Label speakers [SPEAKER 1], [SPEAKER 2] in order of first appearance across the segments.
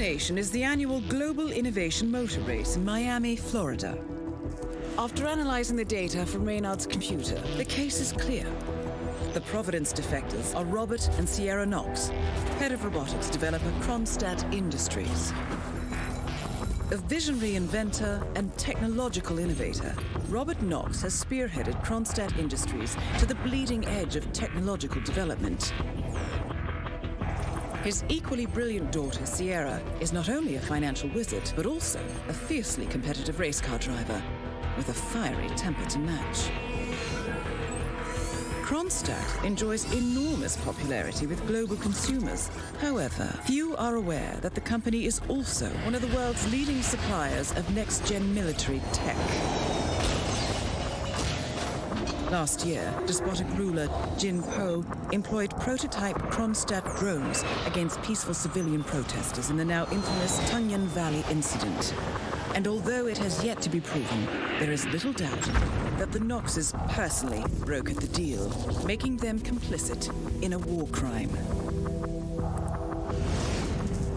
[SPEAKER 1] destination is the annual Global Innovation Motor Race in Miami, Florida. After analyzing the data from Reynard's computer, the case is clear. The Providence defectors are Robert and Sierra Knox, head of robotics developer Kronstadt Industries. A visionary inventor and technological innovator, Robert Knox has spearheaded Kronstadt Industries to the bleeding edge of technological development. His equally brilliant daughter, Sierra, is not only a financial wizard, but also a fiercely competitive race car driver with a fiery temper to match. Kronstadt enjoys enormous popularity with global consumers. However, few are aware that the company is also one of the world's leading suppliers of next-gen military tech. Last year, despotic ruler Jin Po employed prototype Kronstadt drones against peaceful civilian protesters in the now infamous Tungan Valley incident. And although it has yet to be proven, there is little doubt that the Knoxes personally brokered the deal, making them complicit in a war crime.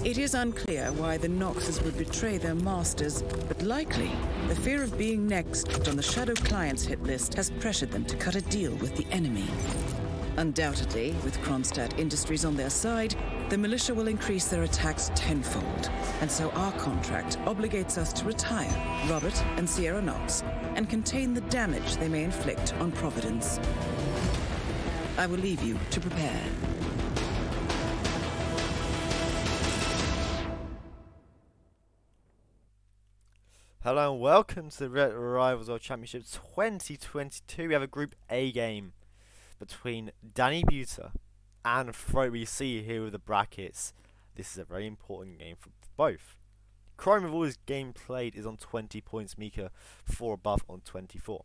[SPEAKER 1] It is unclear why the Knoxes would betray their masters, but likely the fear of being next on the Shadow Clients hit list has pressured them to cut a deal with the enemy. Undoubtedly, with Kronstadt Industries on their side, the militia will increase their attacks tenfold. And so our contract obligates us to retire Robert and Sierra Knox and contain the damage they may inflict on Providence. I will leave you to prepare.
[SPEAKER 2] Hello and welcome to the Red Rivals World Championship 2022. We have a Group A game between DaniButa and Frote7 here with the brackets. This is a very important game for both. Crime of all his game played is on 20 points, Mika 4 above on 24.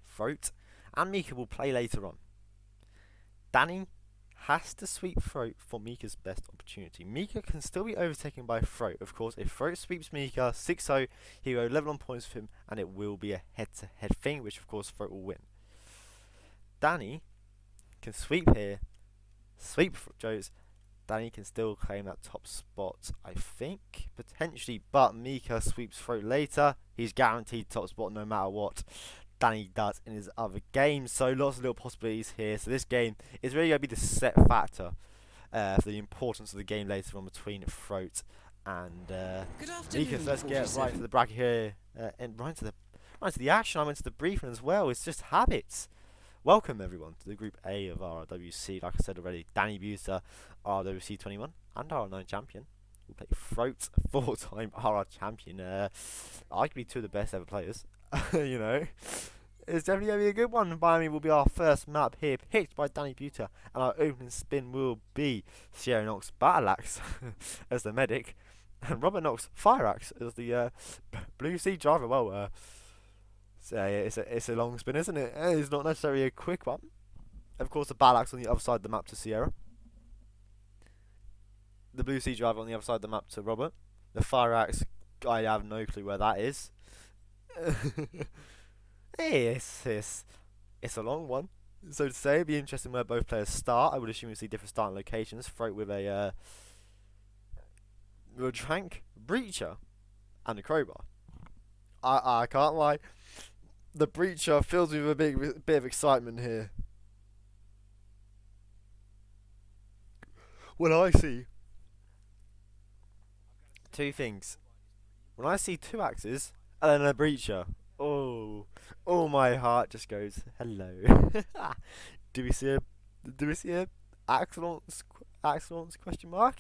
[SPEAKER 2] Frote and Mika will play later on. Danny has to sweep Frote for Mika's best opportunity. Mika can still be overtaken by Frote. Of course, if Frote sweeps Mika 6-0, he will level on points with him and it will be a head-to-head thing, which of course Frote will win. Danny can sweep here, sweep Joe's. Danny can still claim that top spot, I think, potentially, but Mika sweeps Frote later. He's guaranteed top spot no matter what Danny does in his other games, so lots of little possibilities here. So this game is really going to be the set factor for the importance of the game later on between Frote and Mika. So let's get right to the bracket here and right to the action. I went to the briefing as well. It's just habits. Welcome everyone to the Group A of RRWC. Like I said already, DaniButa, RRWC21 and RR9 champion. We play Frote, 4-time RR champion. Arguably two of the best ever players. You know, it's definitely going to be a good one. Miami will be our first map here, picked by DaniButa, and our opening spin will be Sierra Knox Battle Axe as the medic, and Robert Knox Fire Axe as the Blue Sea driver. Well, it's a long spin, isn't it? It's not necessarily a quick one. Of course, the Battle Axe on the other side of the map to Sierra, the Blue Sea driver on the other side of the map to Robert. The Fire Axe, I have no clue where that is. It's a long one, so to say. It'd be interesting where both players start. I would assume we see different starting locations. Frote with a trank, breacher, and a crowbar. I can't lie, the breacher fills me with a bit of excitement here. When I see two things, when I see two axes and then a breacher, oh, my heart just goes hello. Do we see a excellence question mark?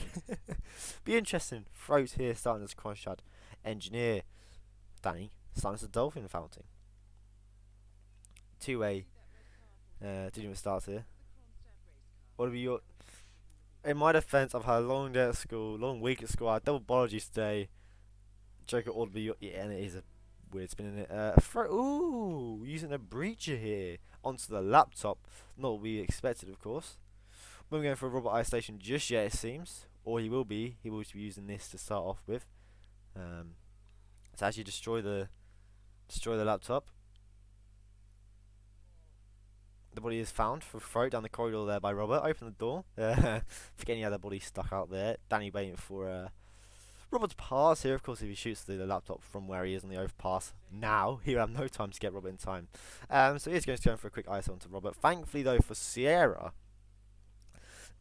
[SPEAKER 2] Be interesting. Frote here starting as Kronstadt engineer. Danny starting as a dolphin fountain. Two-way didn't start here. What would be your? In my defence, I've had a long day at school, long week at school. I had double biology today. Joker ought to be your, yeah, and it is a weird spin in it. Ooh, using a breacher here onto the laptop. Not what we expected, of course. We're going for a robot ice station just yet, it seems, or he will be. He will be using this to start off with. To actually destroy the laptop. The body is found for Frote down the corridor there by Robert. Open the door. Forgetting he had the body stuck out there. Danny waiting for Robert's pass here, of course, if he shoots the laptop from where he is on the overpass now, he'll have no time to get Robert in time. So he's going to go for a quick ISO onto Robert. Thankfully, though, for Sierra,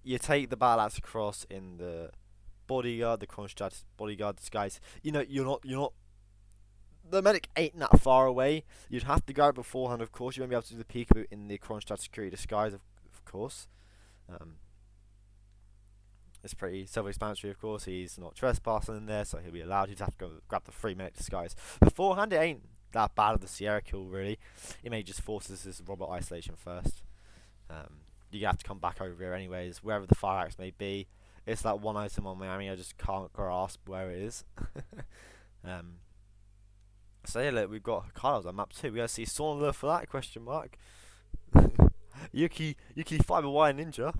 [SPEAKER 2] you take the battle axe across in the bodyguard, the Kronstadt bodyguard disguise. You know, you're not. The medic ain't that far away. You'd have to grab it beforehand, of course. You won't be able to do the peekaboo in the Kronstadt security disguise, of course. It's pretty self-explanatory, of course. He's not trespassing in there, so he'll be allowed. He'd have to go grab the 3-minute disguise. Beforehand, it ain't that bad of the Sierra kill, really. It may just forces this Robert isolation first. You have to come back over here anyways, wherever the fire axe may be. It's that one item on Miami, I just can't grasp where it is. So yeah, look, we've got Carlos on map 2. We gotta see Sauna for that, question mark. Yuki Fiber Wire Ninja.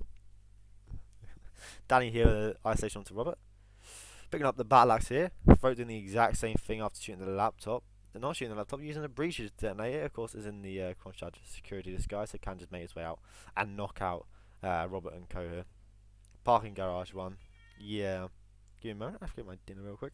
[SPEAKER 2] Danny here with isolation onto Robert. Picking up the battle axe here. Frote doing the exact same thing after shooting the laptop. They're not shooting the laptop, using a breach to detonate it. Of course, is in the Kronstadt security disguise, so can just make his way out and knock out Robert and co here. Parking garage one. Yeah. Give me a moment, I have to get my dinner real quick.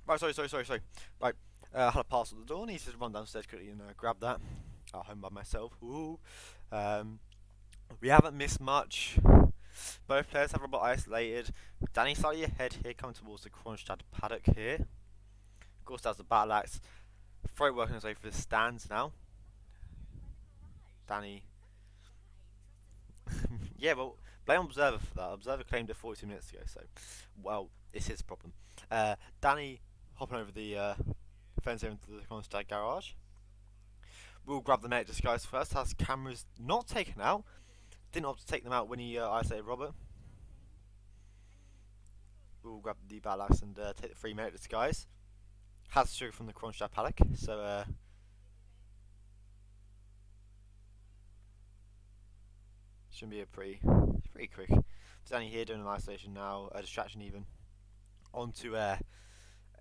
[SPEAKER 2] Right, sorry. Right, I had a parcel at the door, needed to run downstairs quickly and grab that. At home by myself. Ooh. We haven't missed much. Both players have Robert isolated. Danny slightly ahead here, coming towards the Kronstadt paddock here. Of course, that's the battle axe. Frote working his way for the stands now. Danny. Yeah, well, blame Observer for that. Observer claimed it 42 minutes ago, so, well, it's his problem. Danny hopping over the fence over into the Kronstadt garage. We'll grab the medic disguise first. Has cameras not taken out. Didn't opt to take them out when he isolated Robert. We'll grab the battle axe and take the 3-minute disguise. Has sugar from the Kronstadt paddock, so shouldn't be a pretty quick. Danny here doing an isolation now, a distraction even, onto a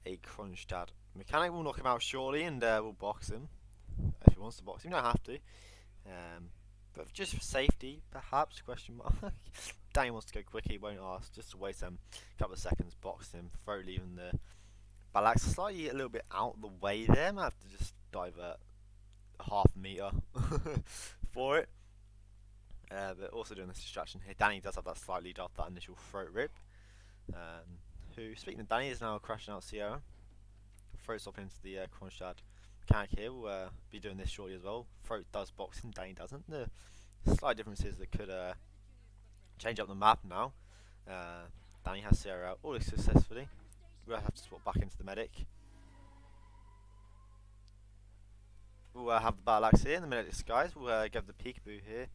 [SPEAKER 2] Kronstadt mechanic. We'll knock him out shortly and we'll box him if he wants to box him. You don't have to, but just for safety, perhaps? Question mark. Danny wants to go quick. He won't ask. Just to wait a couple of seconds, box him. Frote leaving the battle axe slightly a little bit out of the way there. Might have to just divert half a meter for it. But also doing this distraction here. Danny does have that slight lead off that initial Frote rip. Who, speaking of Danny, is now crashing out Sierra. Frote stopping into the Kronstadt mechanic here. We'll be doing this shortly as well. Frote does box him, Danny doesn't. The slight differences that could change up the map now. Danny has Sierra out all successfully. We'll have to swap back into the medic. We'll have the battle axe here in the medic disguise. We'll give the peekaboo here.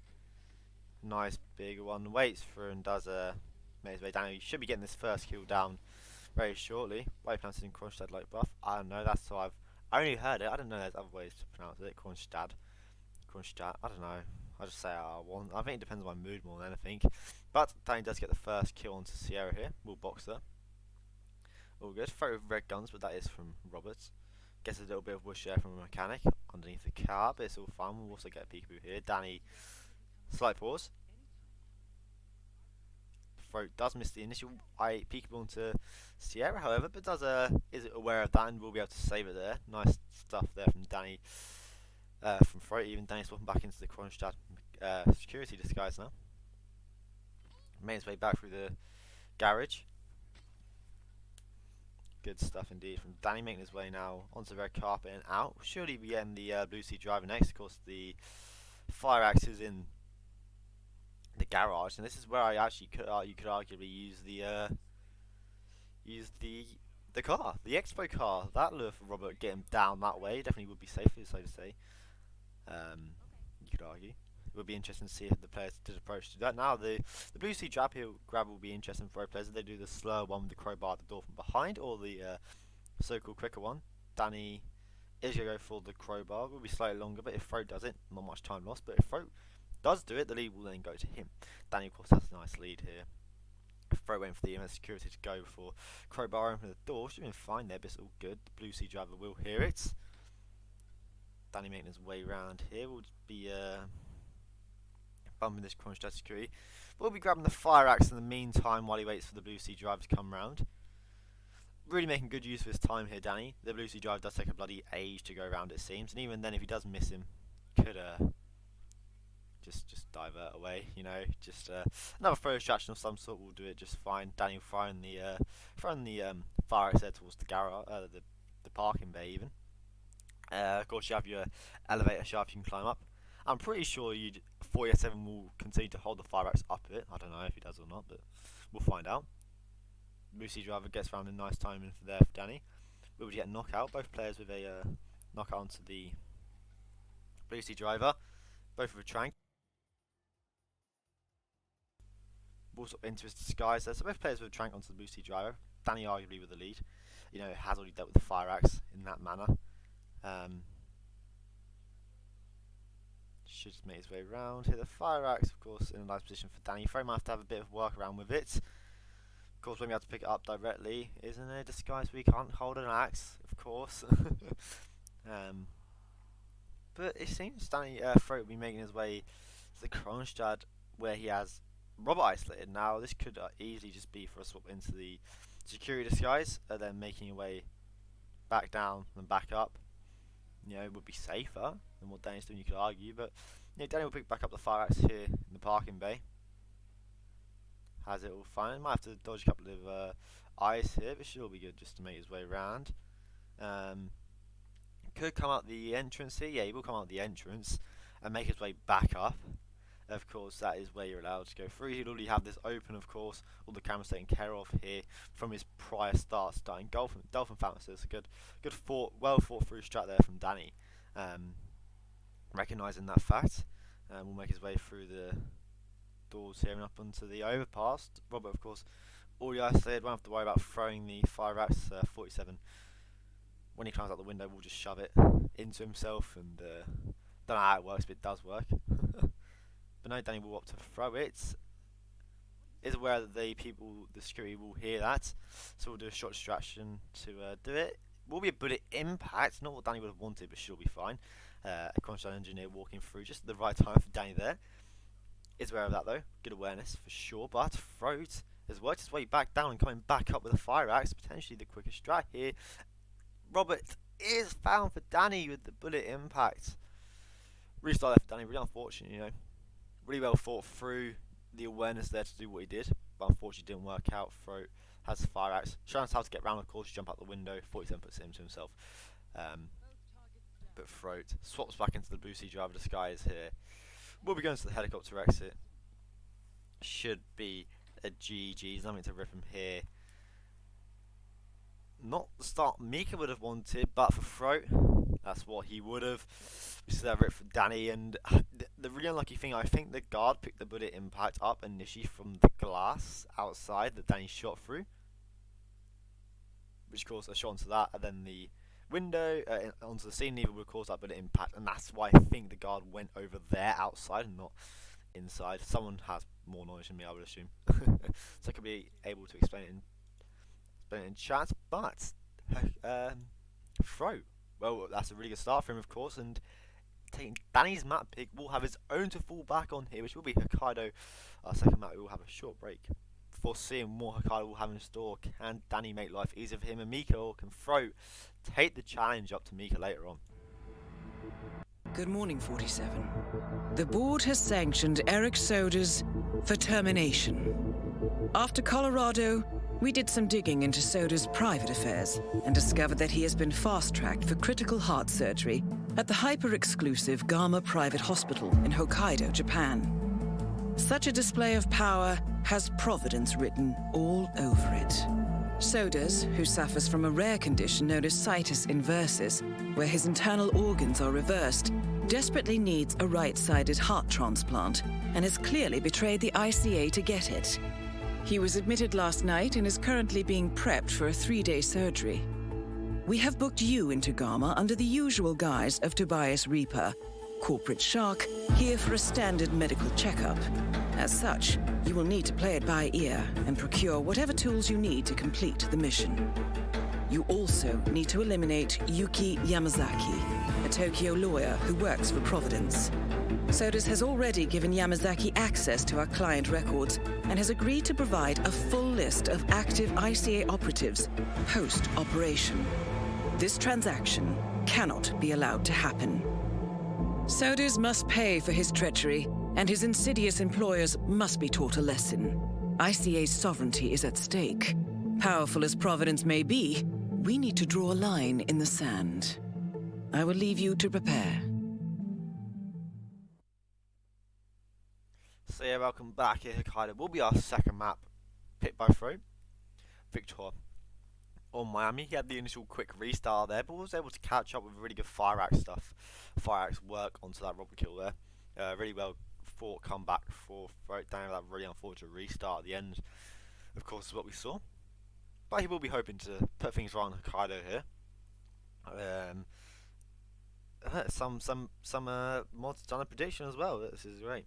[SPEAKER 2] Nice big one. Waits for and does make his way down. He should be getting this first kill down very shortly. Why pronouncing in Kronstadt like buff? I don't know. That's how I've only heard it. I don't know there's other ways to pronounce it. Kronstadt. I don't know. I just say I want. I think it depends on my mood more than anything. But Danny does get the first kill onto Sierra here. We'll box her. All good. Throw with red guns, but that is from Roberts. Gets a little bit of whoosh there from a mechanic underneath the car, but it's all fine. We'll also get a peekaboo here. Danny, slight pause. Frote does miss the initial peekaboo onto Sierra, however, but does is aware of that and will be able to save it there. Nice stuff there from Danny, from Frote. Even Danny swapping back into the Kronstadt security disguise now. Made his way back through the garage. Good stuff indeed from Danny, making his way now onto the red carpet and out. Surely be getting the Blue Sea driver next. Of course, the fire axe is in the garage, and this is where I actually could you could arguably use the car, the Expo car. That lure for Robert, get him down that way definitely would be safer, so to say. You could argue. It would be interesting to see if the players did approach to that. Now the blue sea grab will be interesting for players if they do the slower one with the crowbar at the door from behind, or the so-called quicker one. Danny is going to go for the crowbar. It will be slightly longer, but if Frote does it, not much time lost. But if Frote does do it, the lead will then go to him. Danny, of course, has a nice lead here. Frote went for the EMS security to go before crowbar opened the door. Should have been fine there, but it's all good. The blue sea driver will hear it. Danny making his way around here. We'll be bumping this Kronstadt security. We'll be grabbing the fire axe in the meantime while he waits for the blue sea driver to come round. Really making good use of his time here, Danny. The blue sea driver does take a bloody age to go around, it seems, and even then, if he does miss him, could just divert away, you know. Just another throw distraction of some sort will do it just fine. Danny will throwing the fire axe there towards the garage, the parking bay even. Of course, you have your elevator shaft you can climb up. I'm pretty sure Frote7 will continue to hold the fire axe up a bit. I don't know if he does or not, but we'll find out. Blue sea driver gets around in nice timing for Danny. We would get a knockout. Both players with a knockout onto the blue sea driver. Both with a trank. Balls up into his disguise there. So both players with a trank onto the blue sea driver. Danny arguably with the lead. You know, has already dealt with the fire axe in that manner. Should just make his way around here. The fire axe, of course, in a nice position for Danny. Frote might have to have a bit of work around with it. Of course, when we have to pick it up directly, isn't there a disguise we can't hold an axe? Of course. But it seems Danny Frote will be making his way to the Kronstadt, where he has Robert isolated. Now, this could easily just be for a swap into the security disguise, then making your way back down and back up. You know, it would be safer than what Danny's doing, you could argue, but you know, Danny will pick back up the fire axe here in the parking bay. Has it all fine. Might have to dodge a couple of eyes here, but should all be good just to make his way around. Could come out the entrance here. Yeah, he will come out the entrance and make his way back up. Of course, that is where you're allowed to go through. He'd already have this open, of course. All the cameras taken care of here from his prior start, starting Dolphin Fountain. So it's a good well thought through strat there from Danny. Recognising that fact, will make his way through the doors here and up onto the overpass. Robert, of course, already isolated. Won't have to worry about throwing the fire axe. Frote7, when he climbs out the window, will just shove it into himself, and don't know how it works, but it does work. But no, Danny will opt to throw it. Is aware that the security will hear that, so we'll do a short distraction to do it. Will be a bullet impact, not what Danny would have wanted, but she'll be fine. A Kronstadt engineer walking through just at the right time for Danny there. Is aware of that though, good awareness for sure, but Frote has worked his way back down and coming back up with a fire axe, potentially the quickest strat here. Robert is found for Danny with the bullet impact. Restart there for Danny, really unfortunate, you know. Really well thought through, the awareness there to do what he did, but unfortunately didn't work out. Frote has the fire axe, showing us how to get round, of course, jump out the window. Frote7 puts it into himself. But Frote swaps back into the blue sea driver disguise here. We'll be going to the helicopter exit. Should be a GG. Nothing to rip him here. Not the start Mika would have wanted, but for Frote, that's what he would have. We still have it for Danny, and the really unlucky thing, I think the guard picked the bullet impact up initially from the glass outside that Danny shot through, which caused a shot onto that, and then the window onto the scene neither would cause that bullet impact, and that's why I think the guard went over there outside and not inside. Someone has more knowledge than me, I would assume, so I could be able to explain it in chat. But Frote, well, that's a really good start for him, of course, and taking Danny's map pick will have his own to fall back on here, which will be Hokkaido. Our second map, we will have a short break before seeing what Hokkaido will have in store. Can Danny make life easier for him and Mika, or can Frote take the challenge up to Mika later on?
[SPEAKER 1] Good morning, 47. The board has sanctioned Eric Soda's for termination. After Colorado, we did some digging into Soda's private affairs and discovered that he has been fast-tracked for critical heart surgery at the hyper-exclusive Gama Private Hospital in Hokkaido, Japan. Such a display of power has Providence written all over it. Sodas, who suffers from a rare condition known as situs inversus, where his internal organs are reversed, desperately needs a right-sided heart transplant and has clearly betrayed the ICA to get it. He was admitted last night and is currently being prepped for a 3-day surgery. We have booked you into Gamma under the usual guise of Tobias Reaper, corporate shark, here for a standard medical checkup. As such, you will need to play it by ear and procure whatever tools you need to complete the mission. You also need to eliminate Yuki Yamazaki, a Tokyo lawyer who works for Providence. Sodas has already given Yamazaki access to our client records and has agreed to provide a full list of active ICA operatives post-operation. This transaction cannot be allowed to happen. Sodas must pay for his treachery, and his insidious employers must be taught a lesson. ICA's sovereignty is at stake. Powerful as Providence may be, we need to draw a line in the sand. I will leave you to prepare.
[SPEAKER 2] So yeah, welcome back here, Hokkaido. Will be our second map, picked by Frote. Victor on Miami. He had the initial quick restart there, but was able to catch up with really good fire axe stuff. Fire axe work onto that robber kill there. Really well fought comeback for Frote down that really unfortunate restart at the end. Of course, is what we saw. But he will be hoping to put things right on Hokkaido here. Some mods done a prediction as well. This is great.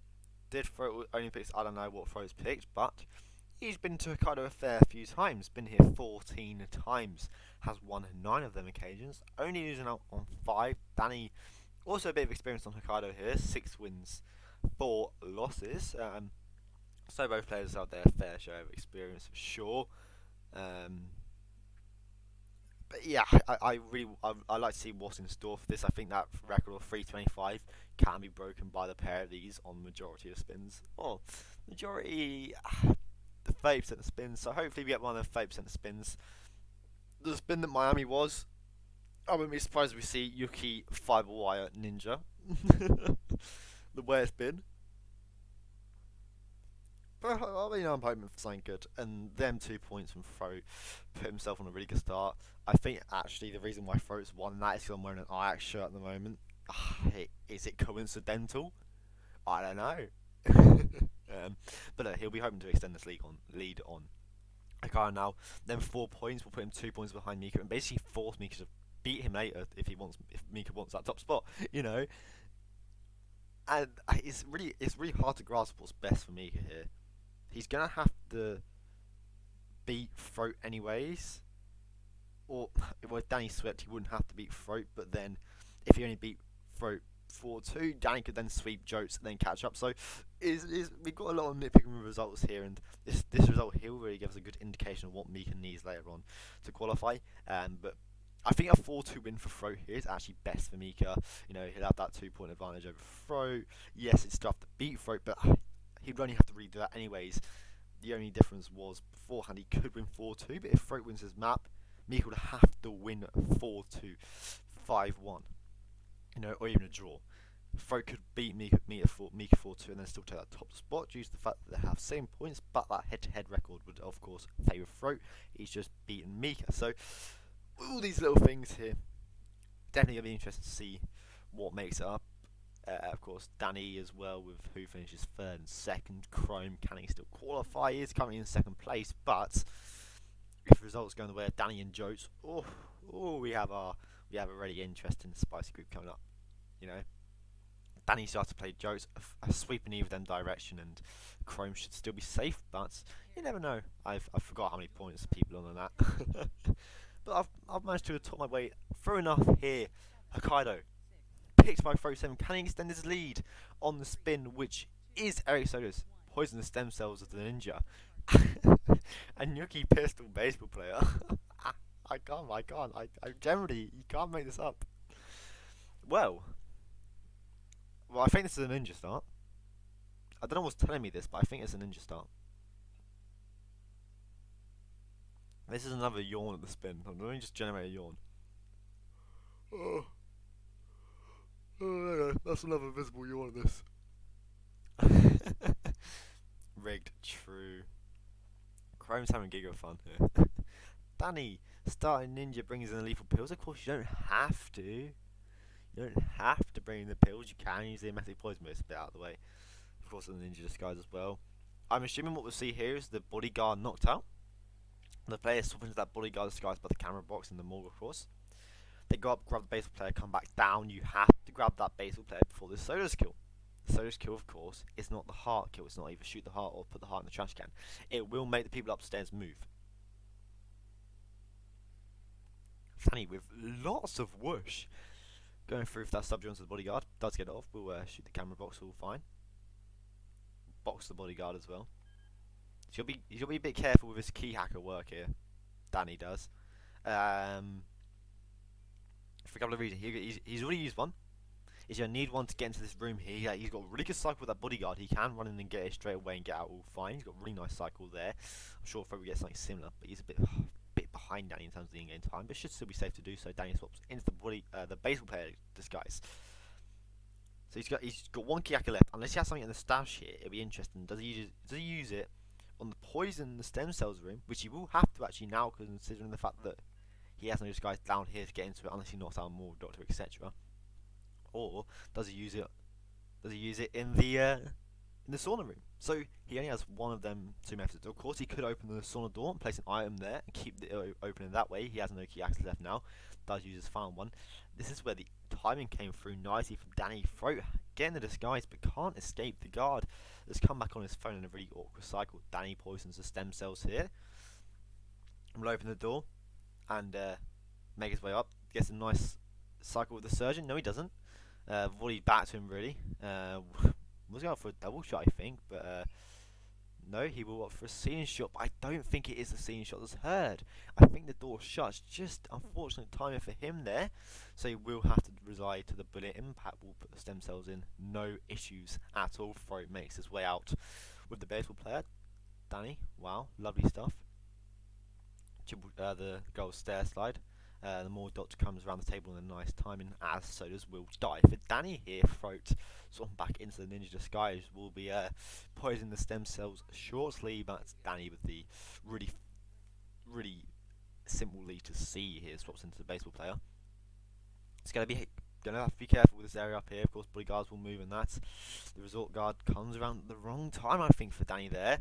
[SPEAKER 2] Did Frote only picks? I don't know what Frote's picked, but he's been to Hokkaido a fair few times. Been here 14 times. Has won 9 of them occasions. Only losing out on 5. Danny also a bit of experience on Hokkaido here. 6 wins, 4 losses. So both players out there, fair share of experience for sure. But yeah, I like to see what's in store for this. I think that record of 325 can be broken by the pair of these on majority of spins. Well, majority, the 30% of spins. So hopefully we get one of the 30% of spins. The spin that Miami was, I wouldn't be surprised if we see Yuki Fiber Wire Ninja. The way it's been. But I'm hoping for something good, and them 2 points from Frote put himself on a really good start. I think actually the reason why Frote's won that is because I'm wearing an Ajax shirt at the moment. Is it coincidental? I don't know. But he'll be hoping to extend this lead on Akara now. Then 4 points will put him 2 points behind Mika, and basically force Mika to beat him later if Mika wants that top spot, you know. And it's really hard to grasp what's best for Mika here. He's gonna have to beat Frote anyways, or if Danny swept, he wouldn't have to beat Frote. But then, if he only beat Frote 4-2, Danny could then sweep Jotes and then catch up. So, we've got a lot of nitpicking results here, and this result here really gives a good indication of what Mika needs later on to qualify. But I think a 4-2 win for Frote here is actually best for Mika. You know, he'll have that 2-point advantage over Frote. Yes, it's tough to beat Frote, but he'd only have to redo that anyways. The only difference was beforehand he could win 4-2, but if Frote wins his map, Mika would have to win 4-2, 5-1, you know, or even a draw. Frote could beat Mika 4-2 and then still take that top spot due to the fact that they have same points, but that head-to-head record would of course favour Frote. He's just beaten Mika. So all these little things here, definitely going to be interesting to see what makes it up. Of course, Danny as well, with who finishes 3rd and 2nd. Chrome, can he still qualify? He is currently in 2nd place, but if results go the way of Danny and Jotes, we have a really interesting spicy group coming up. You know, Danny starts to play Jotes, a sweep in either of them direction, and Chrome should still be safe, but you never know. I forgot how many points people on that. But I've managed to top my way through enough here. Hokkaido, picked by Frote7. Can he extend his lead on the spin, which is Eric Soda's poison the stem cells of the ninja? And Yuki Pistol baseball player. I generally, you can't make this up. Well, I think this is a ninja start. I don't know what's telling me this, but I think it's a ninja start. This is another yawn at the spin. Let me just generate a yawn. Oh, that's another visible yawn at this. Rigged, true. Chrome's having giga fun here. Danny, starting ninja brings in the lethal pills. Of course, you don't have to. You don't have to bring in the pills. You can use the emetic poison, but it's a bit out of the way. Of course, the ninja disguise as well. I'm assuming what we'll see here is the bodyguard knocked out. The player swap into that bodyguard disguise by the camera box in the morgue, of course. They go up, grab the baseball player, come back down. You have to grab that baseball player before the Soda's kill. The Soda's kill, of course, is not the heart kill. It's not either shoot the heart or put the heart in the trash can. It will make the people upstairs move. Fanny with lots of whoosh. Going through for that sub onto the bodyguard. Does get it off. We'll shoot the camera box, all fine. Box the bodyguard as well. He's got to be a bit careful with his key hacker work here. Danny does. For a couple of reasons. He's already used one. He's going to need one to get into this room here. He's got a really good cycle with that bodyguard. He can run in and get it straight away and get out all fine. He's got a really nice cycle there. I'm sure Frote gets something similar, but he's a bit behind Danny in terms of the in-game time, but should still be safe to do so. Danny swaps into the baseball player disguise. So he's got one key hacker left. Unless he has something in the stash here, it'll be interesting. Does he use it on the poison in the stem cells room, which he will have to actually now, considering the fact that he has no disguise down here to get into it, unless he knocks out more doctor, etc. Or does he use it? Does he use it in the sauna room? So he only has one of them two methods. Of course, he could open the sauna door and place an item there and keep it open in that way. He has no key access left now. Does use his final one. This is where the timing came through nicely for Danny. Frote getting the disguise but can't escape the guard. Has come back on his phone in a really awkward cycle. Danny poisons the stem cells here. Will open the door and make his way up. Gets a nice cycle with the surgeon. No, he doesn't. Volleyed back to him really. Was going for a double shot, I think, but no, he will opt for a ceiling shot. But I don't think it is the ceiling shot that's heard. I think the door shuts. Just unfortunate timing for him there. So he will have to reside to the bullet impact. Will put the stem cells in. No issues at all. Frote makes his way out with the baseball player. Danny, wow, lovely stuff. The goal stair slide. The more doctor comes around the table in a nice timing, as so does Will die. For Danny here, Frote swapping back into the ninja disguise will be poisoning the stem cells shortly. That's Danny with the really simple lead to see here. Swaps into the baseball player. It's gonna have to be careful with this area up here. Of course, bodyguards will move in that. The resort guard comes around at the wrong time, I think, for Danny there.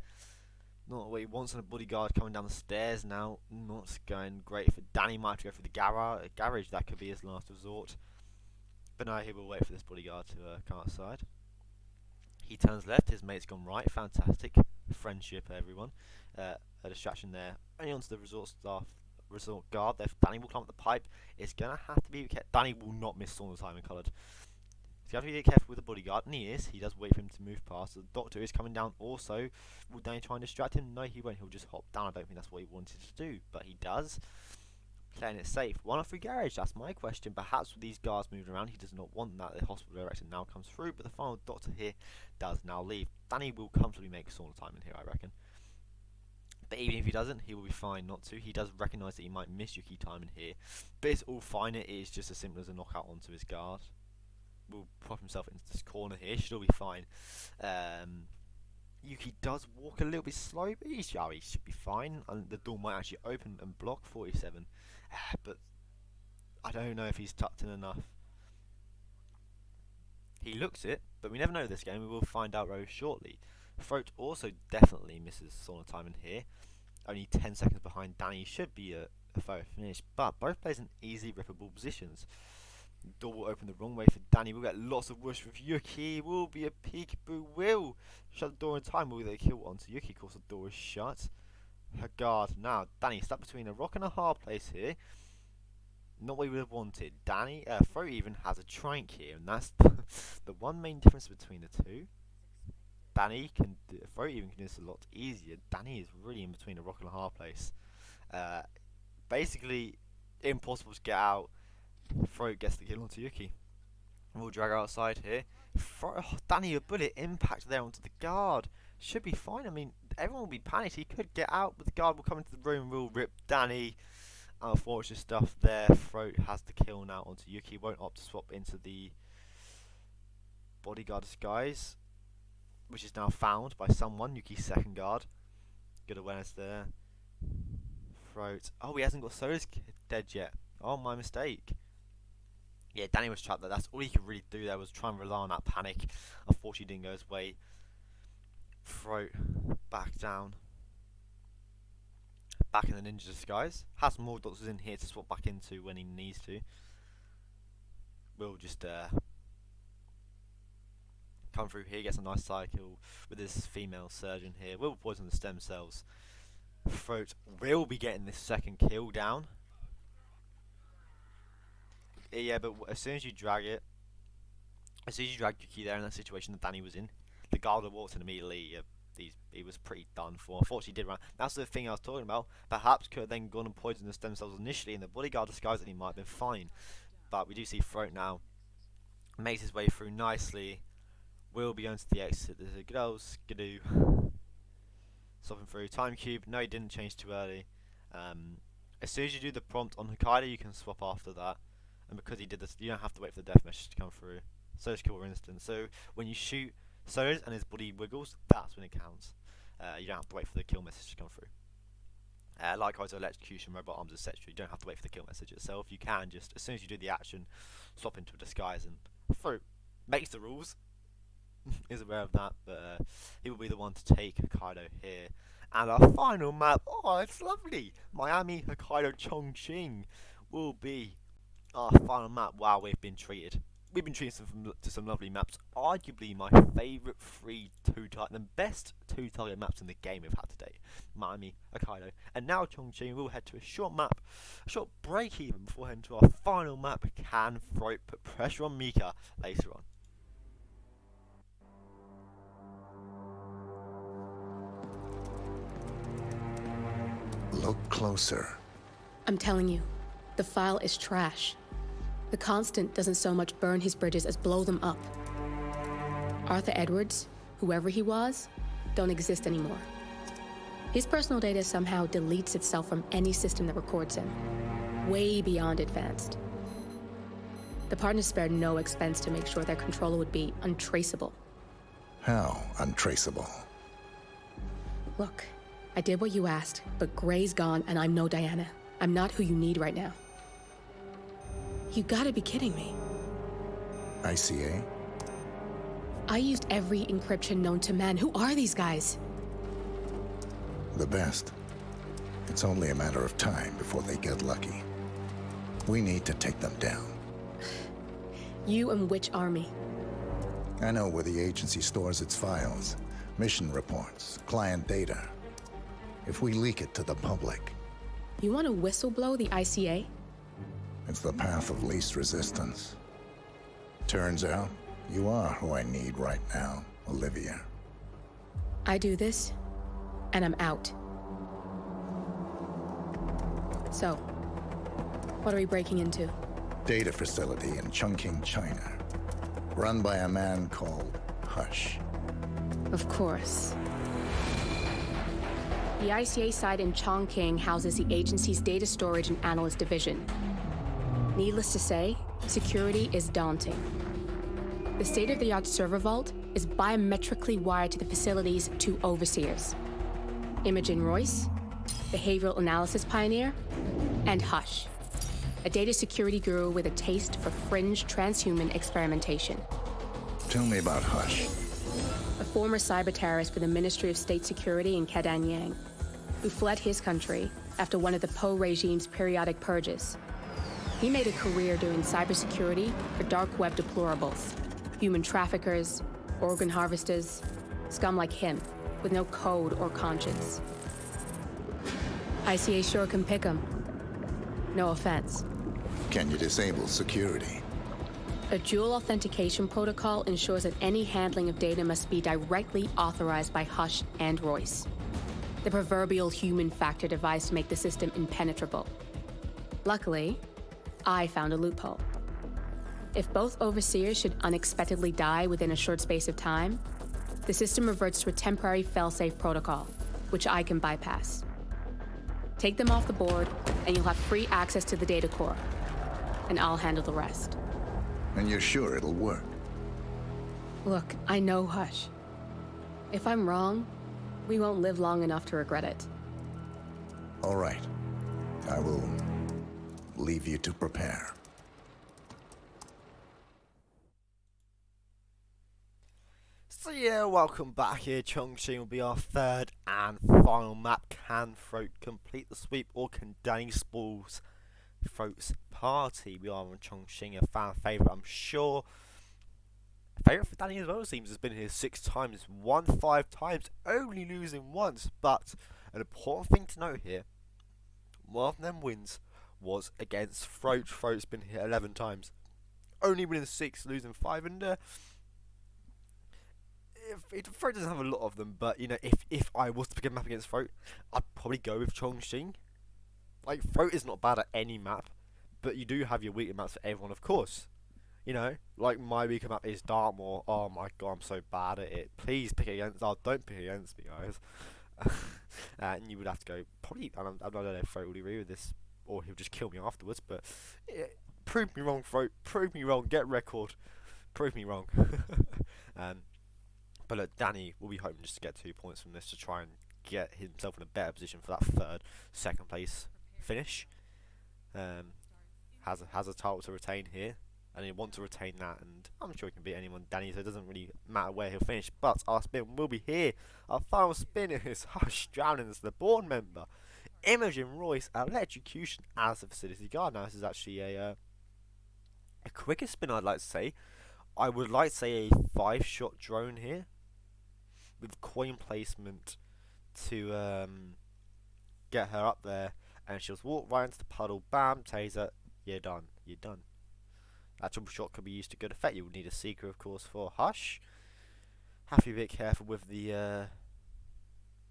[SPEAKER 2] Not what he wants on a bodyguard coming down the stairs now. Not going great for Danny. Might have to go for the garage. That could be his last resort. But no, he will wait for this bodyguard to come outside. He turns left. His mate's gone right. Fantastic friendship, everyone. A distraction there. Only onto the resort guard. There, Danny will climb up the pipe. It's gonna have to be kept. Danny will not miss sauna time in coloured. You have to be careful with the bodyguard, and he is. He does wait for him to move past. The doctor is coming down also. Will Danny try and distract him? No, he won't. He'll just hop down. I don't think that's what he wanted to do, but he does. Playing it safe. 1-3 garage, that's my question. Perhaps with these guards moving around, he does not want that. The hospital director now comes through, but the final doctor here does now leave. Danny will comfortably make sauna time in here, I reckon. But even if he doesn't, he will be fine not to. He does recognise that he might miss Yuki time in here, but it's all fine. It is just as simple as a knockout onto his guard. Will prop himself into this corner here. Should all be fine. Yuki does walk a little bit slow, but he should be fine. And the door might actually open and block Frote7, but I don't know if he's tucked in enough. He looks it, but we never know this game. We will find out very shortly. Frote also definitely misses sauna time in here. Only 10 seconds behind Danny. Should be a photo finish, but both players in easy rippable positions. The door will open the wrong way for Danny. We'll get lots of whoosh with Yuki. Will be a peekaboo. Will shut the door in time. Will get a kill onto Yuki. Of course, the door is shut. Her guard now. Danny stuck between a rock and a hard place here. Not what we would have wanted. Frote even has a trank here, and that's the one main difference between the two. Frote even can do this a lot easier. Danny is really in between a rock and a hard place. Basically, impossible to get out. Frote gets the kill onto Yuki. We'll drag her outside here. Danny, a bullet impact there onto the guard. Should be fine. I mean, everyone will be panicked. He could get out, but the guard will come into the room and will rip Danny. Unfortunate stuff there. Frote has the kill now onto Yuki. Won't opt to swap into the bodyguard disguise, which is now found by someone. Yuki's second guard. Good awareness there. Frote. Oh, he hasn't got Soda's dead yet. Oh, my mistake. Yeah, Danny was trapped there. That's all he could really do there, was try and rely on that panic. Unfortunately, didn't go his way. Frote back down. Back in the ninja disguise. Has more doctors in here to swap back into when he needs to. Will just come through here, gets a nice cycle with his female surgeon here. Will poison the stem cells. Frote will be getting this second kill down. Yeah, but as soon as you drag it, as soon as you drag your key there in that situation that Danny was in, the guard walked in immediately. He was pretty done for. Unfortunately, he did run. That's the thing I was talking about. Perhaps could have then gone and poisoned the stem cells initially, and the bodyguard disguised, and he might have been fine. But we do see Frote now makes his way through nicely. Will be going to the exit. There's a good old skidoo. Stopping through. Time cube. No, he didn't change too early. As soon as you do the prompt on Hokkaido, you can swap after that. And because he did this, you don't have to wait for the death message to come through. So it's killer instant. So when you shoot Sodas and his body wiggles, that's when it counts. You don't have to wait for the kill message to come through. Likewise, electrocution, robot arms, etc. You don't have to wait for the kill message itself. You can just, as soon as you do the action, swap into a disguise, and Frote makes the rules. Is aware of that, but he will be the one to take Hokkaido here. And our final map, oh, it's lovely! Miami, Hokkaido, Chongqing will be our final map. Wow, we've been treated to some lovely maps. Arguably my favourite the best 2-target maps in the game we've had today. Miami, Hokkaido, and now Chongqing. We'll head to a short break even before heading to our final map. Can Frote put pressure on Mika later on?
[SPEAKER 3] Look closer.
[SPEAKER 4] I'm telling you, the file is trash. The Constant doesn't so much burn his bridges as blow them up. Arthur Edwards, whoever he was, don't exist anymore. His personal data somehow deletes itself from any system that records him. Way beyond advanced. The partners spared no expense to make sure their controller would be untraceable.
[SPEAKER 3] How untraceable?
[SPEAKER 4] Look, I did what you asked, but Gray's gone and I'm no Diana. I'm not who you need right now. You gotta be kidding me.
[SPEAKER 3] ICA?
[SPEAKER 4] I used every encryption known to man. Who are these guys?
[SPEAKER 3] The best. It's only a matter of time before they get lucky. We need to take them down.
[SPEAKER 4] You and which army?
[SPEAKER 3] I know where the agency stores its files, mission reports, client data. If we leak it to the public...
[SPEAKER 4] You want to whistleblow the ICA?
[SPEAKER 3] It's the path of least resistance. Turns out, you are who I need right now, Olivia.
[SPEAKER 4] I do this, and I'm out. So, what are we breaking into?
[SPEAKER 3] Data facility in Chongqing, China. Run by a man called Hush.
[SPEAKER 4] Of course. The ICA site in Chongqing houses the agency's data storage and analyst division. Needless to say, security is daunting. The state-of-the-art server vault is biometrically wired to the facility's 2 overseers. Imogen Royce, behavioral analysis pioneer, and Hush, a data security guru with a taste for fringe transhuman experimentation.
[SPEAKER 3] Tell me about Hush.
[SPEAKER 4] A former cyber terrorist for the Ministry of State Security in Kadanyang, who fled his country after one of the Po regime's periodic purges. He made a career doing cybersecurity for dark web deplorables, human traffickers, organ harvesters, scum like him, with no code or conscience. ICA sure can pick him. No offense.
[SPEAKER 3] Can you disable security?
[SPEAKER 4] A dual authentication protocol ensures that any handling of data must be directly authorized by Hush and Royce. The proverbial human factor device to make the system impenetrable. Luckily, I found a loophole. If both overseers should unexpectedly die within a short space of time, the system reverts to a temporary fail-safe protocol, which I can bypass. Take them off the board, and you'll have free access to the data core. And I'll handle the rest.
[SPEAKER 3] And you're sure it'll work?
[SPEAKER 4] Look, I know Hush. If I'm wrong, we won't live long enough to regret it.
[SPEAKER 3] All right. I will leave you to prepare.
[SPEAKER 2] So yeah, welcome back here. Chongqing will be our third and final map. Can Frote complete the sweep, or can Danny spoils Frote's party? We are on Chongqing, a fan favourite, I'm sure. Favourite for Danny as well, seems has been here 6 times, won 5 times, only losing once. But an important thing to note here, one of them wins was against Frote. Frote's been here 11 times, only winning 6, losing 5, and Frote doesn't have a lot of them, but you know, if I was to pick a map against Frote, I'd probably go with Chongqing. Like, Frote is not bad at any map, but you do have your weaker maps for everyone, of course. You know, like my weaker map is Dartmoor. Oh my god, I'm so bad at it. Please pick against. Oh, don't pick against me, guys. And you would have to go probably. I don't know if Frote would agree with this, or he'll just kill me afterwards. But yeah, prove me wrong, Frote. Prove me wrong. Get record. Prove me wrong. But look, Danny will be hoping just to get 2 points from this to try and get himself in a better position for that second place finish. Has a title to retain here, and he wants to retain that, and I'm sure he can beat anyone, Danny, so it doesn't really matter where he'll finish. But our spin will be here. Our final spin is Hush drowning as the board member, Imogen Royce electrocution as the facility guard. Now this is actually a quicker spin, I'd like to say. I would like to say a 5-shot drone here, with coin placement to get her up there, and she'll walk right into the puddle, bam, taser, you're done, you're done. That triple shot could be used to good effect. You would need a seeker, of course, for Hush. Have to be a bit careful with the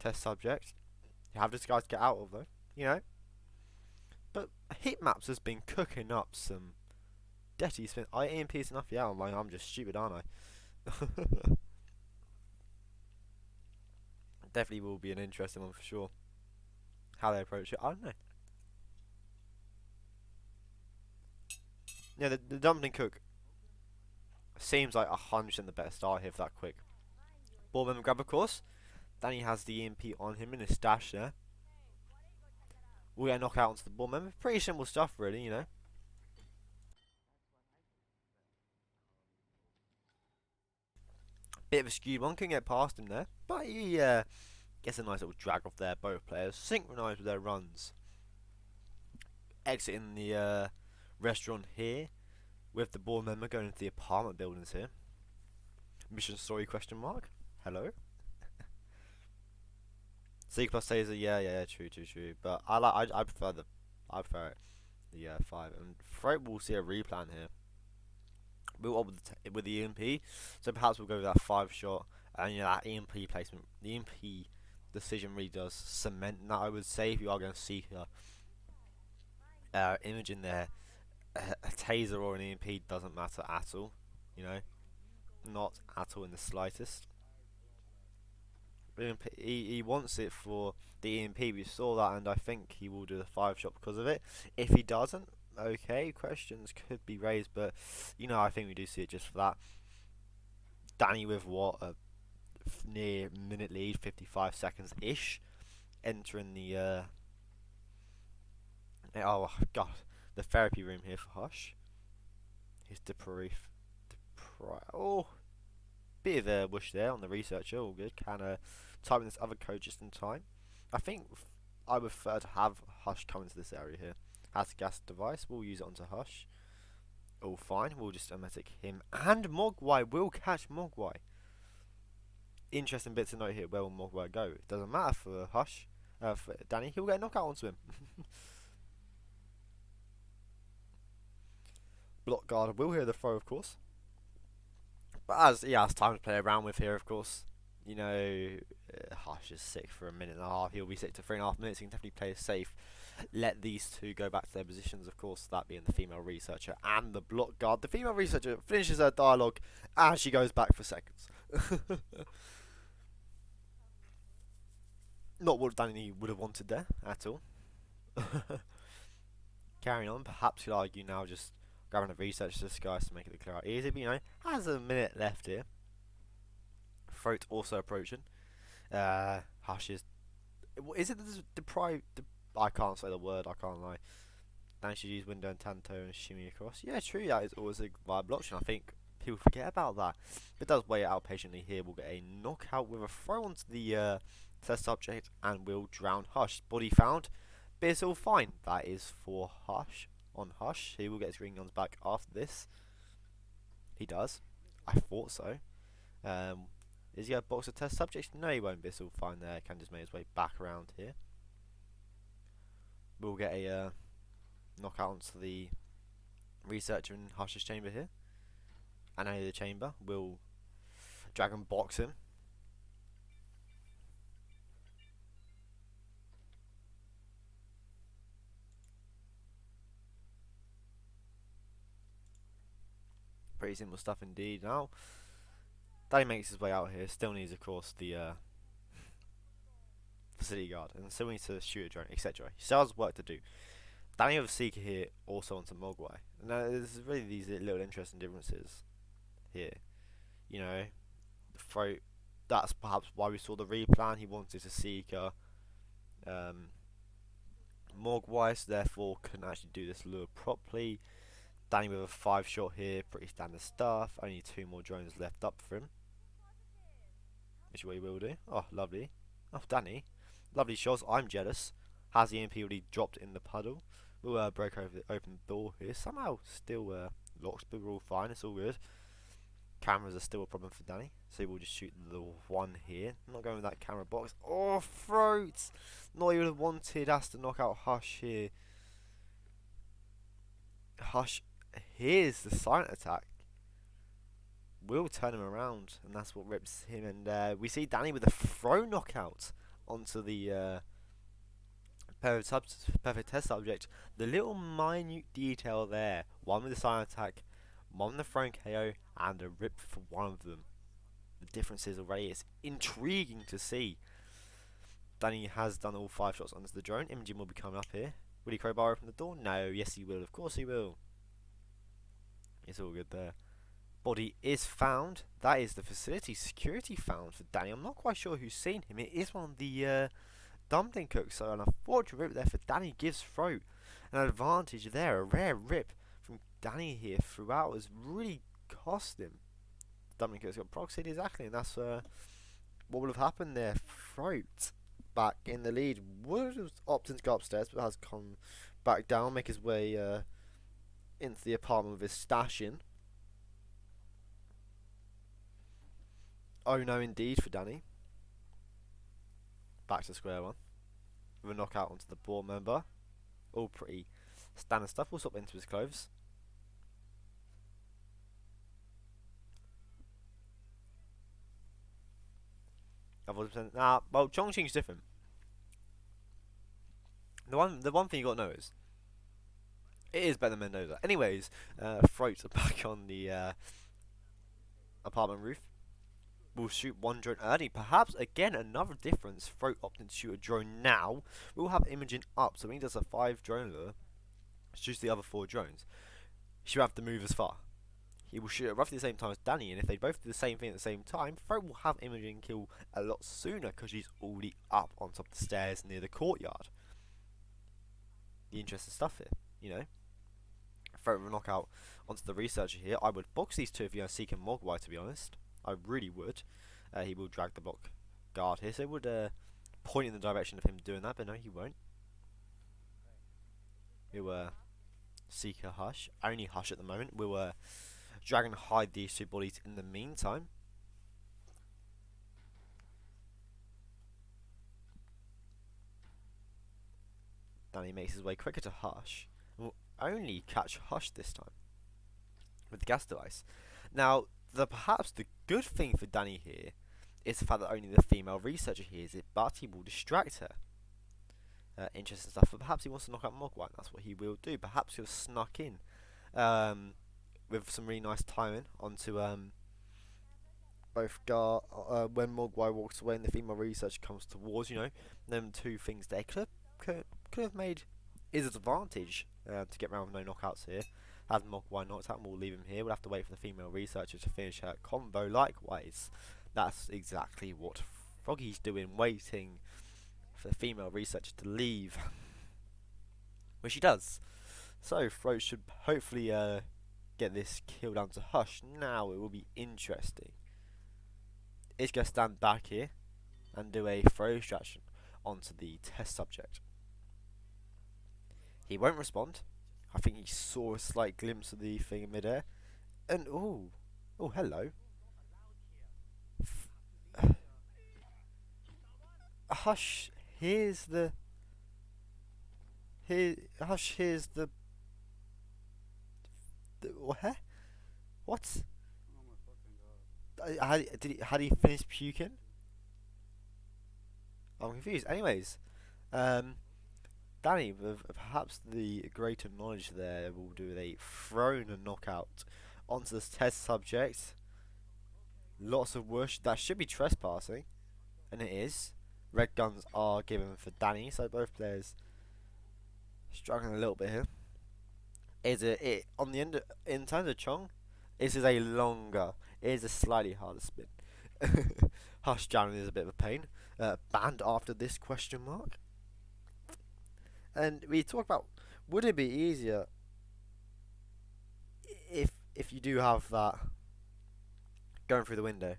[SPEAKER 2] test subject. You have this guy to get out of, though, you know. But Hitmaps has been cooking up some dirty spin. I EMP's enough, yeah, I'm just stupid, aren't I? Definitely will be an interesting one for sure. How they approach it, I don't know. Yeah, the dumpling cook seems like 100% the better start here for that quick ball member grab, of course. Danny has the EMP on him in his stash there. We'll get a knockout onto the ball member. Pretty simple stuff, really, you know. Bit of a skewed one, couldn't get past him there, but he gets a nice little drag off there. Both players synchronised with their runs. Exiting the restaurant here with the board member going into the apartment buildings here. Mission story question mark. Hello. C plus taser, yeah, true. But I prefer it. The 5, and Frote will see a replan here. We'll up with the EMP, so perhaps we'll go with that 5-shot, and you know, that EMP placement, the EMP decision really does cement that, I would say. If you are going to see her image in there, a taser or an EMP doesn't matter at all, you know, not at all in the slightest. He wants it for the EMP, we saw that, and I think he will do the 5-shot because of it. If he doesn't, okay, questions could be raised, but you know, I think we do see it just for that. Danny with what, a near minute lead, 55 seconds ish, entering the oh god, the therapy room here for Hush. Here's oh, bit of a whoosh there on the researcher, all good. Can type in this other code just in time. I think I would prefer to have Hush come into this area here. Has a gas device, we'll use it onto Hush. All fine, we'll just emetic him, and Mogwai will catch Mogwai. Interesting bit to note here, where will Mogwai go? It doesn't matter for Hush, for Danny, he'll get a knockout onto him. Block guard will hear the throw, of course. But as he has time to play around with here, of course, you know, Hush is sick for a minute and a half. He'll be sick to 3.5 minutes. He can definitely play safe. Let these two go back to their positions, of course, that being the female researcher and the block guard. The female researcher finishes her dialogue and she goes back for seconds. Not what Danny would have wanted there at all. Carrying on, perhaps you'd argue now just grabbing a researcher disguise to make it clear out easy, but you know, has a minute left here. Frote also approaching. Hush is it the I can't say the word, I can't lie. Then should use window and tanto and shimmy across. Yeah, true, that is always a viable option. I think people forget about that. If it does wait it out patiently here, we'll get a knockout with a throw onto the test subject, and we'll drown Hush. Body found, but it's all fine. That is for Hush. On Hush, he will get his green guns back after this. He does. I thought so. Is he a box of test subjects? No, he won't, but it's all fine there. Can just make his way back around here. We'll get a knockout onto the researcher in Hush's chamber here. And out of the chamber, we'll dragon box him. Pretty simple stuff indeed. Now, Danny makes his way out here. Still needs, of course, the facility guard, and still needs to shoot a drone, etc. He still has work to do. Danny with Seeker here, also onto Mogwai. Now, there's really these little interesting differences here. You know, the Frote, that's perhaps why we saw the replan. He wanted to Seeker Mogwai, so therefore couldn't actually do this lure properly. Danny with a 5-shot here, pretty standard stuff. Only 2 more drones left up for him, which way will do. Oh, lovely. Oh, Danny, lovely shots. I'm jealous. Has the EMP already dropped in the puddle? We'll break over the open door here. Somehow still locked, but we're all fine. It's all good. Cameras are still a problem for Danny, so we'll just shoot the one here. I'm not going with that camera box. Oh, Frote! Not even wanted. Has to knock out Hush here. Hush here's the silent attack. We'll turn him around, and that's what rips him. And we see Danny with a throw knockout onto the perfect test subject. The little minute detail there. One with the silent attack, one with the thrown KO, and a rip for one of them. The differences already. It's intriguing to see. Danny has done all 5 shots onto the drone. Imogen will be coming up here. Will he crowbar open the door? No. Yes, he will. Of course he will. It's all good there. Body is found. That is the facility security found for Danny. I'm not quite sure who's seen him. It is one of the dumpling cooks. So an unfortunate rip there for Danny gives Frote an advantage there. A rare rip from Danny here throughout has really cost him. Dumpling cooks got proxied exactly, and that's what would have happened there. Frote back in the lead. Would have opted to go upstairs, but has come back down, make his way into the apartment with his stash in. Oh no, indeed for Danny. Back to square one with a knockout onto the board member. All pretty standard stuff. We'll swap into his clothes. Nah, well, Chongqing's different. The one thing you got to know is it is better than Mendoza. Anyways, Frote back on the apartment roof. We'll shoot one drone early. Perhaps again another difference. Frote opting to shoot a drone now. We'll have Imogen up, so when he does a 5 drone lure, shoots the other 4 drones, she'll have to move as far. He will shoot at roughly the same time as Danny, and if they both do the same thing at the same time, Frote will have Imogen kill a lot sooner because she's already up on top of the stairs near the courtyard. The interesting stuff here, you know. Frote will knock out onto the researcher here. I would box these two if you are seeking Mogwai, to be honest. I really would. He will drag the block guard here, so it would point in the direction of him doing that, but no, he won't. We'll seek a Hush. Only Hush at the moment. We'll drag and hide these 2 bodies in the meantime. Danny makes his way quicker to Hush, and will only catch Hush this time with the gas device. Now, perhaps the good thing for Danny here is the fact that only the female researcher hears it, but he will distract her. Interesting stuff, but perhaps he wants to knock out Mogwai, and that's what he will do. Perhaps he'll snuck in with some really nice timing onto both guard when Mogwai walks away and the female researcher comes towards, you know, them 2 things there could have made his advantage to get around with no knockouts here. Has Mogwai knocked out, and we'll leave him here. We'll have to wait for the female researcher to finish her combo. Likewise, that's exactly what Froggy's doing, waiting for the female researcher to leave, which she does. So Frote should hopefully get this kill down to Hush. Now it will be interesting. It's going to stand back here and do a throw extraction onto the test subject. He won't respond. I think he saw a slight glimpse of the thing in midair. And oh, hello. Hush, here's the. Hush, here's the. What? What? Had he finished puking? I'm confused. Anyways, Danny, with perhaps the greater knowledge there, will do a thrown a knockout onto this test subject. Lots of whoosh. That should be trespassing, and it is. Red guns are given for Danny, so both players struggling a little bit here. Is it on the end in terms of Chong? This is a longer. It is a slightly harder spin. Hush jamming is a bit of a pain. Banned after this question mark. And we talk about, would it be easier if you do have that going through the window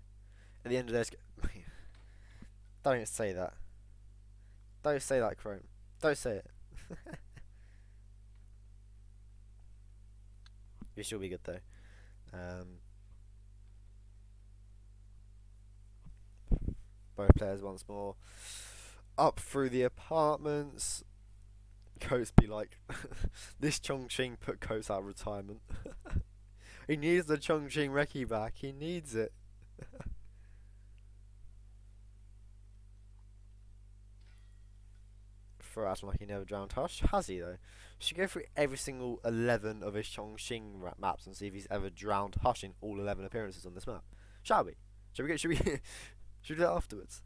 [SPEAKER 2] at the end of this? Don't say that. Don't say that, Chrome. Don't say it. You should be good though. Both players once more up through the apartments. Coates be like, this Chongqing put Coates out of retirement. He needs the Chongqing recce back. He needs it. For acting like he never drowned Hush. Has he though? Should go through every single 11 of his Chongqing maps and see if he's ever drowned Hush in all 11 appearances on this map. Shall we? Should we should we do that afterwards?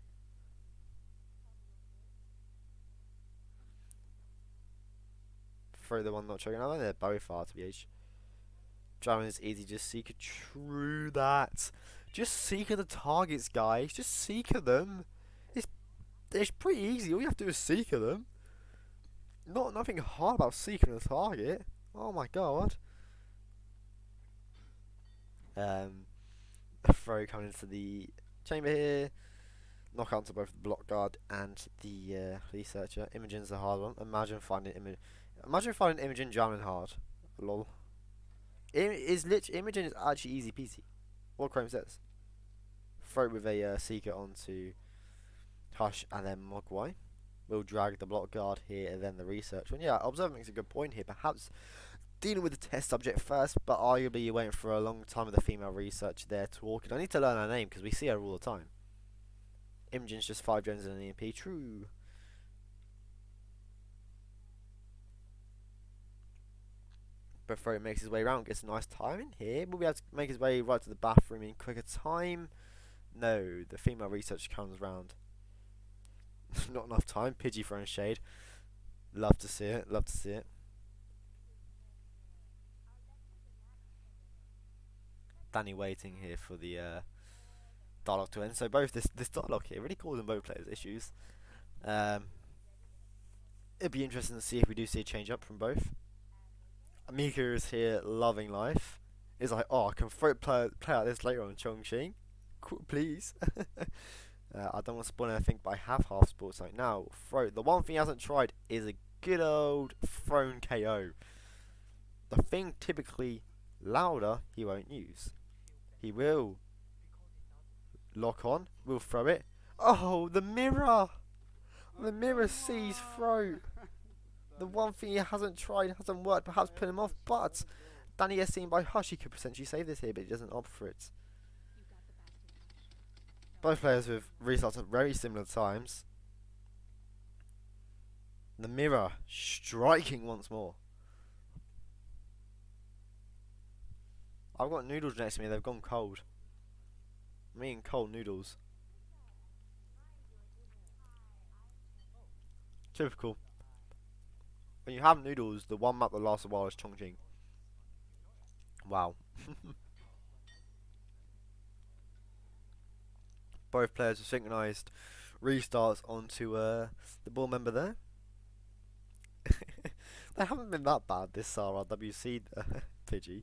[SPEAKER 2] Throw the one not choking. I think they're both far to be H. Drowning is easy, just seeker. True that. Just seeker the targets, guys. Just seeker them. It's pretty easy. All you have to do is seeker them. Nothing hard about seeking a target. Oh my god. A throw coming into the chamber here. Knockout to both the block guard and the researcher. Imogen's the hard one. Imagine finding Imogen drowning hard. Lol. Imogen is actually easy peasy. What Chrome says. Throw with a seeker onto Hush and then Mogwai. We'll drag the block guard here and then the research one. Yeah, Observer makes a good point here. Perhaps dealing with the test subject first, but arguably you're waiting for a long time with the female researcher there talking. I need to learn her name because we see her all the time. Imogen's just 5 gens and an EMP. True. But Frote makes his way around, gets a nice timing here. Will be able to make his way right to the bathroom in quicker time. No, the female researcher comes round. Not enough time. Pidgey throwing shade. Love to see it. Love to see it. Danny waiting here for the dialogue to end. So both this dialogue here really causing both players issues. It'd be interesting to see if we do see a change up from both. Amika is here loving life. Is like, oh, I can play out this later on Chongqing. Cool, please. I don't want to spoil anything, but I have half sports like now. Frote. The one thing he hasn't tried is a good old thrown KO. The thing typically louder he won't use. He will lock on. We'll throw it. Oh, the mirror! The mirror sees Frote. The one thing he hasn't tried hasn't worked. Perhaps put him off, but Danny is seen by Hush. He could potentially save this here, but he doesn't opt for it. Both players with restarts at very similar times. The mirror striking once more. I've got noodles next to me. They've gone cold. Me and cold noodles. Typical. When you have noodles, the one map that lasts a while is Chongqing. Wow. Both players have synchronized restarts onto the ball member there. They haven't been that bad this RRWC Pidgey.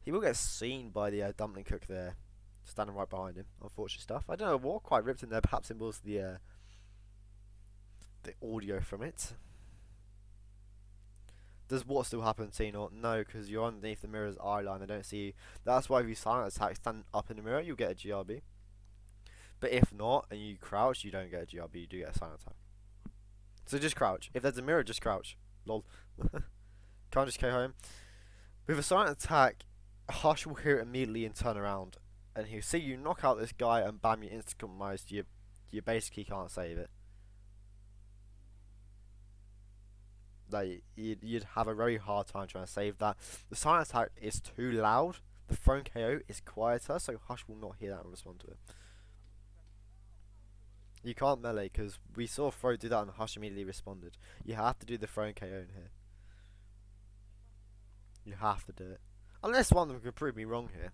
[SPEAKER 2] He will get seen by the dumpling cook there, standing right behind him. Unfortunate stuff. I don't know what quite ripped in there. Perhaps it was the audio from it. Does what still happen, Tino? No, because you're underneath the mirror's eye line. They don't see you. That's why if you silent attack, stand up in the mirror, you'll get a GRB. But if not, and you crouch, you don't get a GRB. You do get a silent attack. So just crouch. If there's a mirror, just crouch. Lol. Can't just KO him. With a silent attack, Hush will hear it immediately and turn around, and he'll see you knock out this guy, and bam, you're instant compromised. You basically can't save it. Like you'd have a very hard time trying to save that. The silent attack is too loud. The thrown KO is quieter, so Hush will not hear that and respond to it. You can't melee because we saw Frote do that and Hush immediately responded. You have to do the thrown KO in here. You have to do it. Unless one of them could prove me wrong here.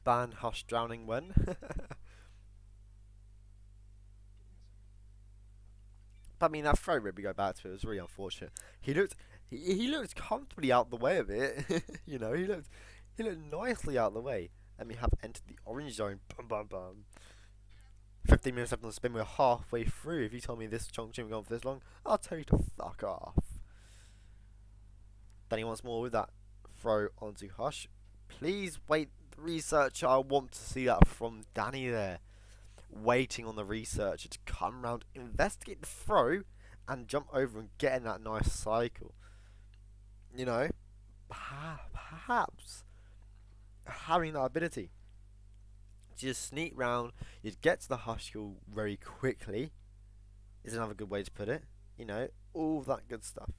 [SPEAKER 2] Ban Hush drowning when? But I mean, that throw rip, we go back to it, was really unfortunate. He looked comfortably out the way of it. You know, he looked nicely out the way. And we have entered the orange zone. Bum bum bum. 15 minutes left on the spin, we're halfway through. If you told me this Chongqing was going for this long, I'll tell you to fuck off. Danny once more with that throw onto Hush. Please wait, the researcher. I want to see that from Danny there. Waiting on the researcher to come round, investigate the throw, and jump over and get in that nice cycle. You know, perhaps having that ability. Just sneak round, you'd get to the Hush kill very quickly, is another good way to put it. You know, all that good stuff.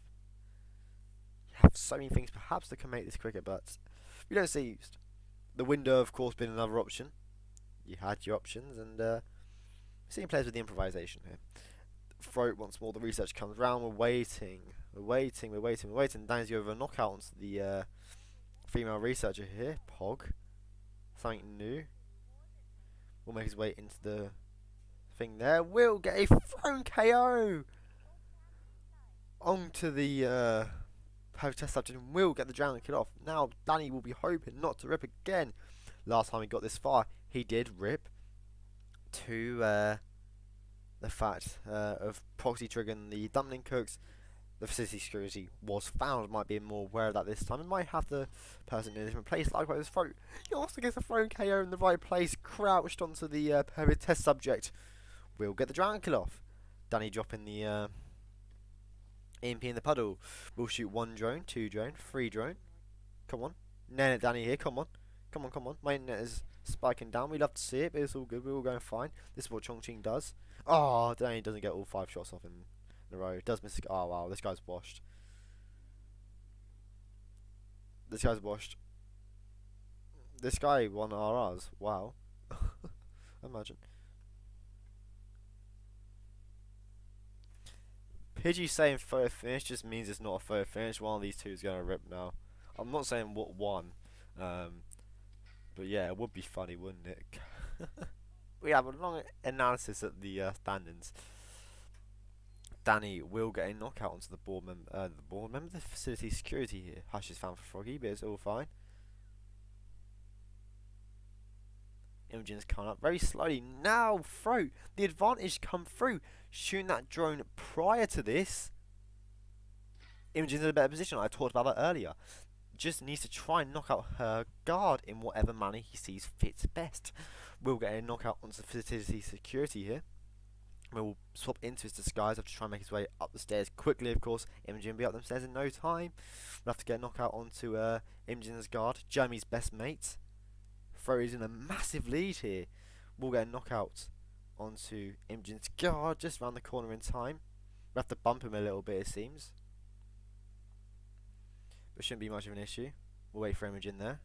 [SPEAKER 2] You have so many things perhaps that can make this quicker, but we don't see it used. The window, of course, being another option. You had your options, and seeing players with the improvisation here. Frote once more, the research comes round, we're waiting. Danny's over a knockout onto the female researcher here, Pog. Something new. Will make his way into the thing there. Will get a thrown KO onto the test subject and will get the drowning kill off. Now Danny will be hoping not to rip again. Last time he got this far, he did rip to the fact of proxy triggering the dumpling cooks. The facility security was found, might be more aware of that this time, and might have the person in a different place. Likewise, his throat. He also gets a thrown KO in the right place, crouched onto the test subject. Will get the drowning kill off. Danny dropping the EMP in the puddle. We'll shoot 1 drone, 2 drone, 3 drone. Come on. Nail it, Danny here. Come on. Come on. My internet is spiking down. We love to see it, but it's all good. We're all going fine. This is what Chongqing does. Oh, Danny doesn't get all 5 shots off in a row. Does miss. Oh wow, this guy's washed. This guy won RRs. Wow. Imagine. Pidgey saying photo finish just means it's not a photo finish. One of these two is going to rip now. I'm not saying what one. But yeah, it would be funny, wouldn't it? We have a long analysis at the standings. Danny will get a knockout onto the board member. The facility security here. Hush is found for Froggy, but it's all fine. Imogen's coming up very slowly. Now, Frote, the advantage come through. Shooting that drone prior to this. Imogen's in a better position. I talked about that earlier. Just needs to try and knock out her guard in whatever manner he sees fits best. We'll get a knockout onto the facility security here. We'll swap into his disguise. Have to try and make his way up the stairs quickly, of course. Imogen will be up them stairs in no time. We'll have to get a knockout onto Imogen's guard, Jeremy's best mate. Frote is in a massive lead here. We'll get a knockout onto Imogen's guard just around the corner in time. We'll have to bump him a little bit, it seems. But shouldn't be much of an issue. We'll wait for Imogen there.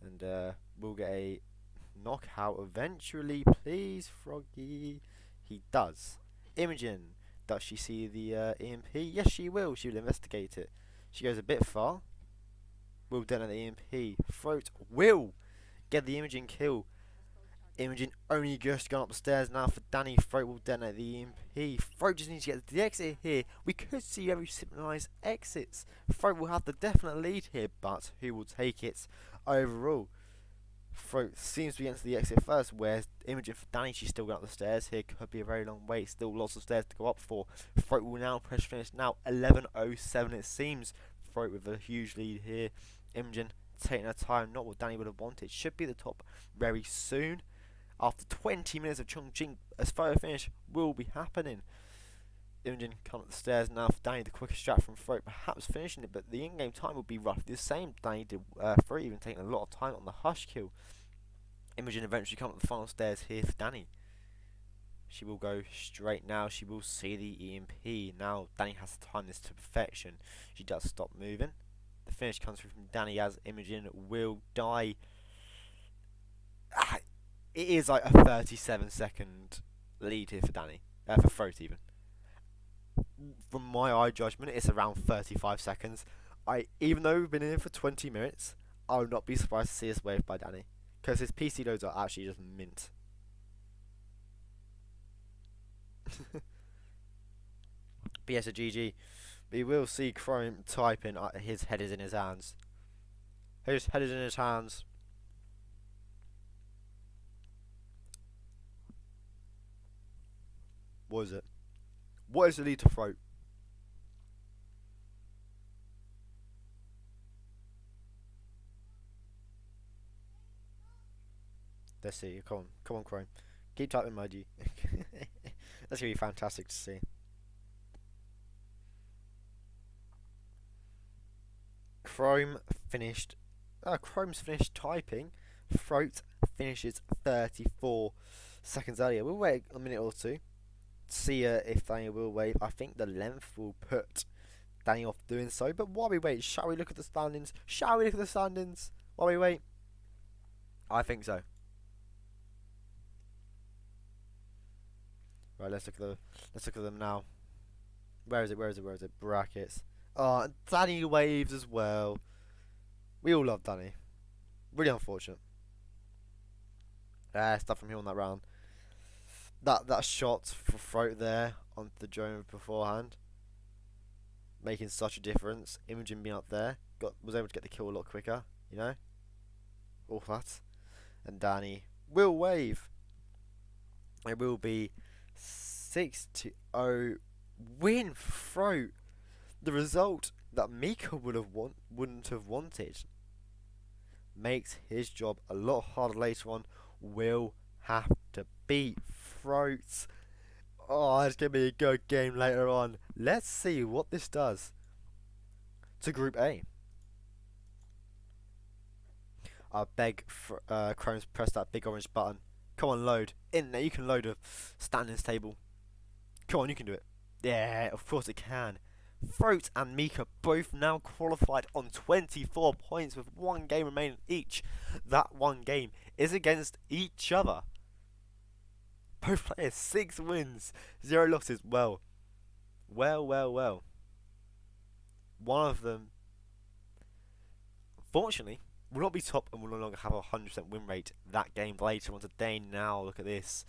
[SPEAKER 2] And we'll get a knockout eventually, please, Froggy. He does. Imogen, does she see the EMP? Yes, she will. She will investigate it. She goes a bit far. Will detonate the EMP. Frote will get the Imogen kill. Imogen only just gone up the stairs now for Danny. Frote will detonate the EMP. Frote just needs to get to the exit here. We could see very synchronized exits. Frote will have the definite lead here, but who will take it overall? Frote seems to be getting to the exit first, whereas Imogen for Danny, she's still going up the stairs here. Could be a very long wait. Still lots of stairs to go up for. Frote will now press finish now. 11:07 it seems. Frote with a huge lead here. Imogen taking her time, not what Danny would have wanted. Should be the top very soon. After 20 minutes of Chongqing, a photo finish will be happening. Imogen coming up the stairs now for Danny, the quickest strat from Frote, perhaps finishing it, but the in-game time will be roughly the same. Danny did Frote even taking a lot of time on the hush kill. Imogen eventually come up the final stairs here for Danny. She will go straight now. She will see the EMP. Now Danny has to time this to perfection. She does stop moving. The finish comes through from Danny as Imogen will die. It is like a 37-second lead here for Danny. For Frote even. From my eye judgment, it's around 35 seconds. Even though we've been in here for 20 minutes, I would not be surprised to see us waved by Danny. Because his PC loads are actually just mint. But yes, a GG. We will see Chrome typing. His head is in his hands. His head is in his hands. What is it? What is the lead to Frote? Let's see. Come on, Chrome. Keep typing, my G. That's gonna be fantastic to see. Chrome's finished typing. Frote finishes 34 seconds earlier. We'll wait a minute or two. See if Danny will wait. I think the length will put Danny off doing so. But while we wait, shall we look at the standings? While we wait? I think so. Right, let's look at them now. Where is it? Brackets. Oh, Danny waves as well. We all love Danny. Really unfortunate. Stuff from here on that round. That shot for Frote there onto the drone beforehand, making such a difference. Imogen being up there, was able to get the kill a lot quicker, you know. All that, and Danny will wave. It will be 6-0 win for Frote. The result that Mika wouldn't have wanted. Makes his job a lot harder later on. Will have to beat Frote. Oh, it's going to be a good game later on. Let's see what this does to Group A. I beg Chrome to press that big orange button. Come on, load. In there, you can load a standings table. Come on, you can do it. Yeah, of course it can. Frote and Mika both now qualified on 24 points with one game remaining each. That one game is against each other. Both players 6 wins, 0 losses. Well. One of them, fortunately, will not be top and will no longer have a 100% win rate that game later on today. Now look at this.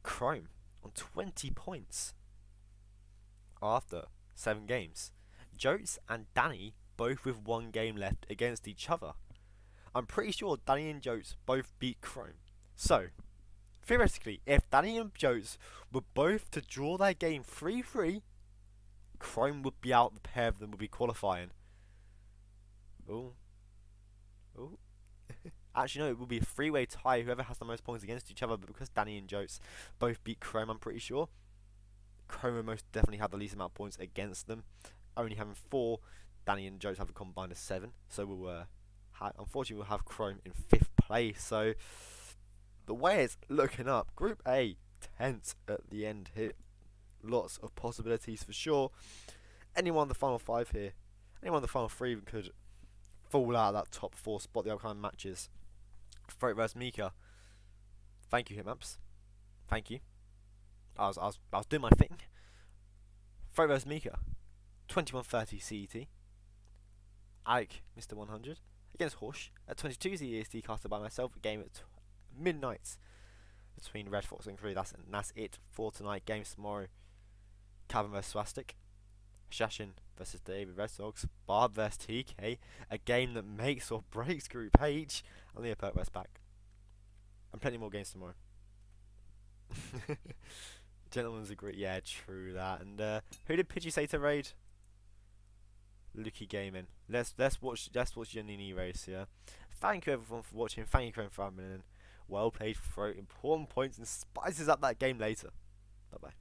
[SPEAKER 2] Chrome on 20 points after 7 games. Jotes and Danny both with 1 game left against each other. I'm pretty sure Danny and Jotes both beat Chrome. So, theoretically, if Danny and Jotes were both to draw their game 3-3, Chrome would be out, the pair of them would be qualifying. Ooh. Actually, no, it will be a 3-way tie, whoever has the most points against each other, but because Danny and Jotes both beat Chrome, I'm pretty sure Chrome will most definitely have the least amount of points against them, only having 4. Danny and Jotes have a combined of 7, so we'll unfortunately we'll have Chrome in 5th place. So the way it's looking up, Group A tense at the end here. Lots of possibilities for sure. Anyone in the final 5 here, anyone in the final 3 could fall out of that top 4 spot. The upcoming matches: Frote vs Mika. Thank you, Hitmaps. Thank you. I was doing my thing. Frote vs Mika, 21:30 CET. Alec, Mr. 100 against Horsh at 22 CEST, casted by myself. A game at midnight between Red Fox and Crew. That's it for tonight. Games tomorrow. Cavern vs Swastik, Shashin versus David Red Sox, Barb vs TK, a game that makes or breaks Group H, and Leo Perk vs Pack. And plenty more games tomorrow. Gentlemen's agree. Yeah, true that. And who did Pidgey say to raid? Lucky Gaming. Let's watch Janini race. Yeah. Thank you everyone for watching. Thank you everyone for coming in. Well played, Frote. Important points and spices up that game later. Bye bye.